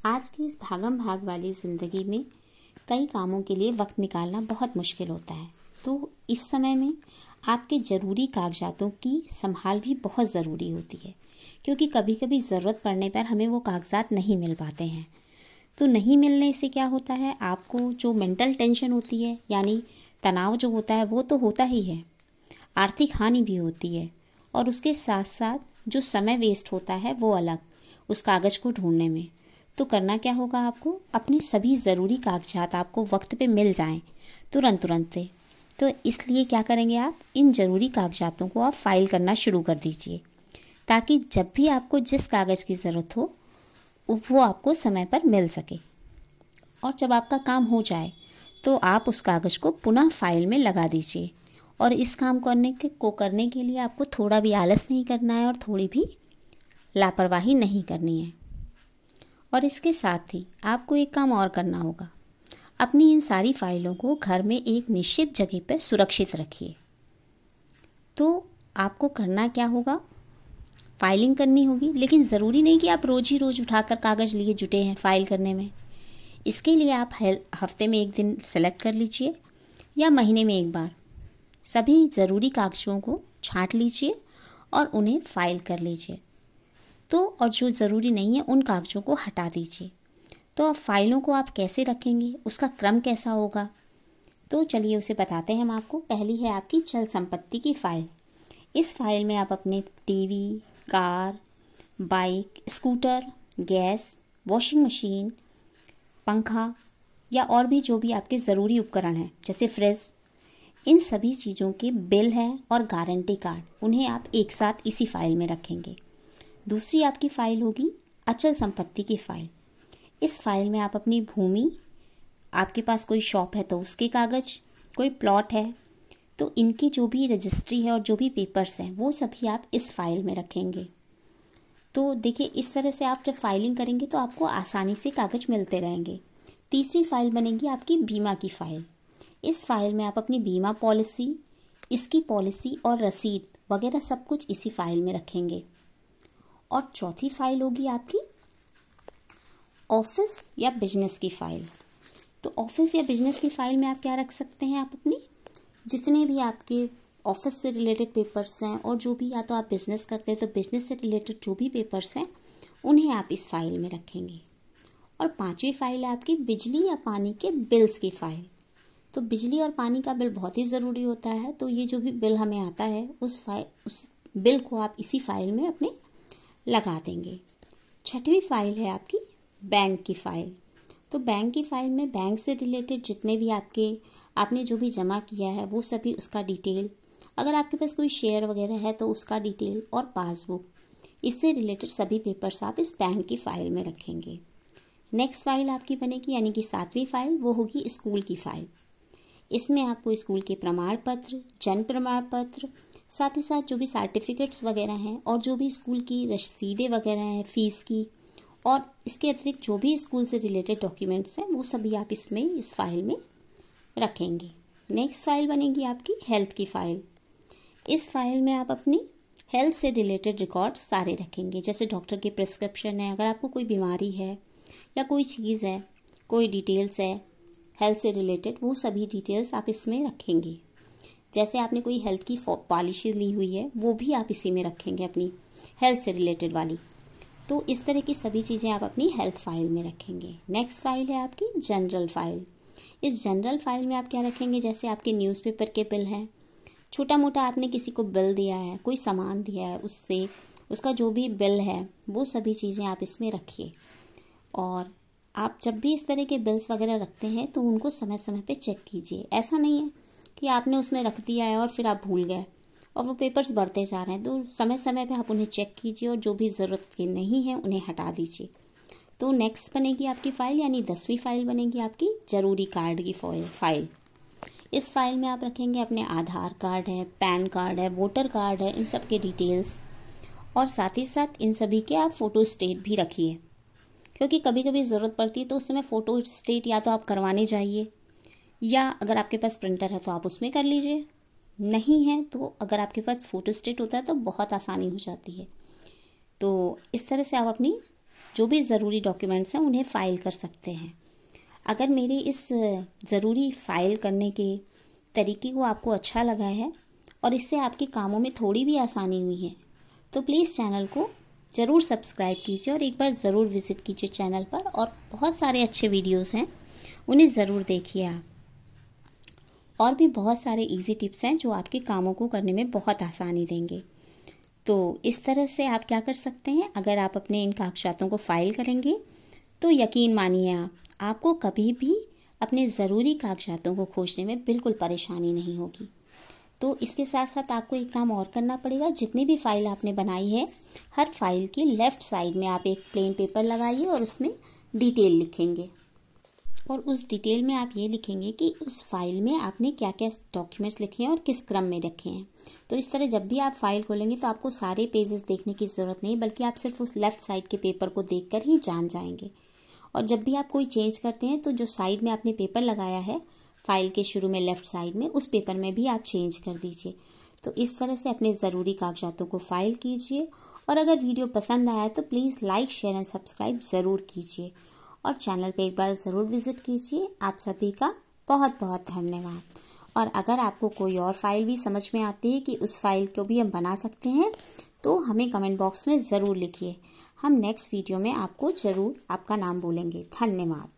आज की इस भागम भाग वाली ज़िंदगी में कई कामों के लिए वक्त निकालना बहुत मुश्किल होता है। तो इस समय में आपके ज़रूरी कागजातों की संभाल भी बहुत ज़रूरी होती है, क्योंकि कभी कभी ज़रूरत पड़ने पर हमें वो कागजात नहीं मिल पाते हैं। तो नहीं मिलने से क्या होता है, आपको जो मेंटल टेंशन होती है यानी तनाव जो होता है वो तो होता ही है, आर्थिक हानि भी होती है, और उसके साथ साथ जो समय वेस्ट होता है वो अलग, उस कागज़ को ढूंढने में। तो करना क्या होगा, आपको अपने सभी ज़रूरी कागजात आपको वक्त पे मिल जाएं तुरंत से। तो इसलिए क्या करेंगे, आप इन ज़रूरी कागजातों को आप फाइल करना शुरू कर दीजिए, ताकि जब भी आपको जिस कागज़ की ज़रूरत हो वो आपको समय पर मिल सके। और जब आपका काम हो जाए तो आप उस कागज़ को पुनः फाइल में लगा दीजिए। और इस काम करने के लिए आपको थोड़ा भी आलस नहीं करना है और थोड़ी भी लापरवाही नहीं करनी है। और इसके साथ ही आपको एक काम और करना होगा, अपनी इन सारी फाइलों को घर में एक निश्चित जगह पर सुरक्षित रखिए। तो आपको करना क्या होगा, फाइलिंग करनी होगी, लेकिन ज़रूरी नहीं कि आप रोज़ ही रोज़ उठाकर कागज़ लिए जुटे हैं फाइल करने में। इसके लिए आप हफ्ते में एक दिन सेलेक्ट कर लीजिए या महीने में एक बार सभी ज़रूरी कागज़ों को छांट लीजिए और उन्हें फाइल कर लीजिए। तो और जो ज़रूरी नहीं है उन कागज़ों को हटा दीजिए। तो अब फाइलों को आप कैसे रखेंगे, उसका क्रम कैसा होगा, तो चलिए उसे बताते हैं हम आपको। पहली है आपकी चल संपत्ति की फ़ाइल। इस फाइल में आप अपने TV, car, bike, scooter, gas, washing machine, पंखा या और भी जो भी आपके ज़रूरी उपकरण हैं जैसे फ्रिज, इन सभी चीज़ों के बिल हैं और गारंटी कार्ड, उन्हें आप एक साथ इसी फाइल में रखेंगे। दूसरी आपकी फ़ाइल होगी अचल संपत्ति की फ़ाइल। इस फाइल में आप अपनी भूमि, आपके पास कोई शॉप है तो उसके कागज़, कोई प्लॉट है तो इनकी जो भी रजिस्ट्री है और जो भी पेपर्स हैं वो सभी आप इस फाइल में रखेंगे। तो देखिए, इस तरह से आप जब फाइलिंग करेंगे तो आपको आसानी से कागज़ मिलते रहेंगे। तीसरी फाइल बनेगी आपकी बीमा की फ़ाइल। इस फाइल में आप अपनी बीमा पॉलिसी, इसकी पॉलिसी और रसीद वगैरह सब कुछ इसी फाइल में रखेंगे। और चौथी फाइल होगी आपकी ऑफिस या बिजनेस की फ़ाइल। तो ऑफिस या बिजनेस की फ़ाइल में आप क्या रख सकते हैं, आप अपनी जितने भी आपके ऑफिस से रिलेटेड पेपर्स हैं और जो भी, या तो आप बिज़नेस करते हैं तो बिज़नेस से रिलेटेड जो भी पेपर्स हैं उन्हें आप इस फाइल में रखेंगे। और पांचवी फाइल है आपकी बिजली या पानी के बिल्स की फ़ाइल। तो बिजली और पानी का बिल बहुत ही ज़रूरी होता है, तो ये जो भी बिल हमें आता है उस बिल को आप इसी फाइल में अपने लगा देंगे। छठवीं फाइल है आपकी बैंक की फ़ाइल। तो बैंक की फ़ाइल में बैंक से रिलेटेड जितने भी आपने जो भी जमा किया है वो सभी, उसका डिटेल, अगर आपके पास कोई शेयर वगैरह है तो उसका डिटेल और पासबुक, इससे रिलेटेड सभी पेपर्स आप इस बैंक की फ़ाइल में रखेंगे। नेक्स्ट फाइल आपकी बनेगी यानी कि सातवीं फाइल, वो होगी स्कूल की फ़ाइल। इसमें आपको स्कूल के प्रमाण पत्र, जन्म प्रमाण पत्र, साथ ही साथ जो भी सर्टिफिकेट्स वगैरह हैं और जो भी स्कूल की रसीदें वगैरह हैं फ़ीस की, और इसके अतिरिक्त जो भी स्कूल से रिलेटेड डॉक्यूमेंट्स हैं वो सभी आप इस फाइल में रखेंगे। नेक्स्ट फाइल बनेगी आपकी हेल्थ की फ़ाइल। इस फाइल में आप अपनी हेल्थ से रिलेटेड रिकॉर्ड्स सारे रखेंगे, जैसे डॉक्टर की प्रिस्क्रिप्शन है, अगर आपको कोई बीमारी है या कोई चीज़ है, कोई डिटेल्स है हेल्थ से रिलेटेड, वो सभी डिटेल्स आप इसमें रखेंगे। जैसे आपने कोई हेल्थ की पॉलिसी ली हुई है वो भी आप इसी में रखेंगे, अपनी हेल्थ से रिलेटेड वाली। तो इस तरह की सभी चीज़ें आप अपनी हेल्थ फाइल में रखेंगे। नेक्स्ट फाइल है आपकी जनरल फाइल। इस जनरल फाइल में आप क्या रखेंगे, जैसे आपके न्यूज़पेपर के बिल हैं, छोटा मोटा आपने किसी को बिल दिया है, कोई सामान दिया है, उससे उसका जो भी बिल है वो सभी चीज़ें आप इसमें रखिए। और आप जब भी इस तरह के बिल्स वगैरह रखते हैं तो उनको समय समय पे चेक कीजिए। ऐसा नहीं है कि आपने उसमें रख दिया है और फिर आप भूल गए और वो पेपर्स बढ़ते जा रहे हैं, तो समय समय पे आप उन्हें चेक कीजिए और जो भी ज़रूरत के नहीं हैं उन्हें हटा दीजिए। तो नेक्स्ट बनेगी आपकी फ़ाइल यानी 10वीं फाइल बनेगी आपकी ज़रूरी कार्ड की फ़ाइल। इस फाइल में आप रखेंगे अपने आधार कार्ड है, पैन कार्ड है, वोटर कार्ड है, इन सब के डिटेल्स, और साथ ही साथ इन सभी के आप फ़ोटो स्टेट भी रखिए, क्योंकि कभी कभी ज़रूरत पड़ती है तो उस समय फ़ोटो स्टेट या तो आप करवाने जाइए, या अगर आपके पास प्रिंटर है तो आप उसमें कर लीजिए, नहीं है तो अगर आपके पास फ़ोटो स्टेट होता है तो बहुत आसानी हो जाती है। तो इस तरह से आप अपनी जो भी ज़रूरी डॉक्यूमेंट्स हैं उन्हें फ़ाइल कर सकते हैं। अगर मेरे इस ज़रूरी फ़ाइल करने के तरीके को आपको अच्छा लगा है और इससे आपके कामों में थोड़ी भी आसानी हुई है तो प्लीज़ चैनल को ज़रूर सब्सक्राइब कीजिए और एक बार ज़रूर विज़िट कीजिए चैनल पर। और बहुत सारे अच्छे वीडियोस हैं, उन्हें ज़रूर देखिए आप। और भी बहुत सारे इजी टिप्स हैं जो आपके कामों को करने में बहुत आसानी देंगे। तो इस तरह से आप क्या कर सकते हैं, अगर आप अपने इन कागजातों को फ़ाइल करेंगे तो यकीन मानिए आपको कभी भी अपने ज़रूरी कागजातों को खोजने में बिल्कुल परेशानी नहीं होगी। तो इसके साथ साथ आपको एक काम और करना पड़ेगा। जितनी भी फ़ाइल आपने बनाई है, हर फाइल की लेफ़्ट साइड में आप एक प्लेन पेपर लगाइए और उसमें डिटेल लिखेंगे। और उस डिटेल में आप ये लिखेंगे कि उस फाइल में आपने क्या क्या डॉक्यूमेंट्स लिखे हैं और किस क्रम में रखे हैं। तो इस तरह जब भी आप फाइल खोलेंगे तो आपको सारे पेजेस देखने की ज़रूरत नहीं, बल्कि आप सिर्फ उस लेफ़्ट साइड के पेपर को देखकर ही जान जाएंगे। और जब भी आप कोई चेंज करते हैं तो जो साइड में आपने पेपर लगाया है फाइल के शुरू में लेफ़्ट साइड में, उस पेपर में भी आप चेंज कर दीजिए। तो इस तरह से अपने ज़रूरी कागजातों को फ़ाइल कीजिए। और अगर वीडियो पसंद आया तो please like, share and subscribe ज़रूर कीजिए और चैनल पे एक बार ज़रूर विज़िट कीजिए। आप सभी का बहुत बहुत धन्यवाद। और अगर आपको कोई और फाइल भी समझ में आती है कि उस फाइल को भी हम बना सकते हैं तो हमें कमेंट बॉक्स में ज़रूर लिखिए। हम नेक्स्ट वीडियो में आपको ज़रूर आपका नाम बोलेंगे। धन्यवाद।